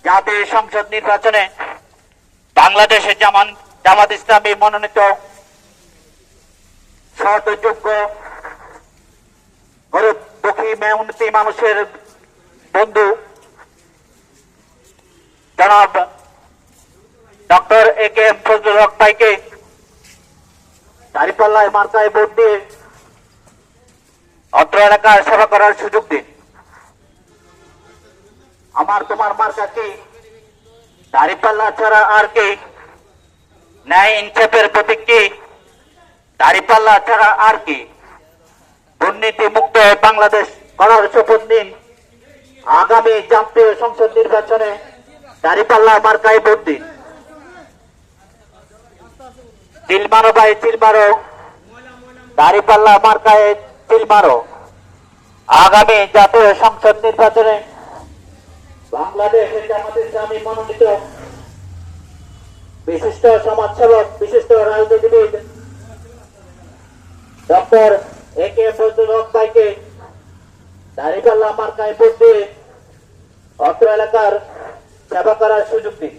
জাতীয় সংসদ নির্বাচনে বাংলাদেশের জামাত ইসলামী মনোনীত শর্তযোগ্য গরিব দুঃখী মেহনতি মানুষের বন্ধু জনাব doctor A K M Fazlul Haque ভাইকে দাঁড়িপাল্লায় মার্কায় ভোট দিয়ে অত্র এলাকার সেবা করার সুযোগ দিন। আমার তোমার মার্কা কি? দাঁড়িপাল্লা ছাড়া আর কি? ন্যায় ইনসাফের প্রতীক কি? দাঁড়িপাল্লা ছাড়া আর কি? দুর্নীতি মুক্ত বাংলাদেশ গড়ার শপথ নিন। আগামী জাতীয় সংসদ নির্বাচনে দাঁড়িপাল্লা মার্কায় ভোট দিন। তিল মারো ভাই, তিল মারো, দাঁড়িপাল্লা মার্কায় তিল মারো। আগামী জাতীয় সংসদ নির্বাচনে বাংলাদেশের জামাত ইসলামী মনোনীত বিশিষ্ট সমাজসেবক, বিশিষ্ট রাজনীতিবিদ doctor A K M Fazlul Haque ভাইকে দাঁড়িপাল্লা মার্কায় ভোট দিয়ে অত্র এলাকার সেবা করার সুযোগ দিন।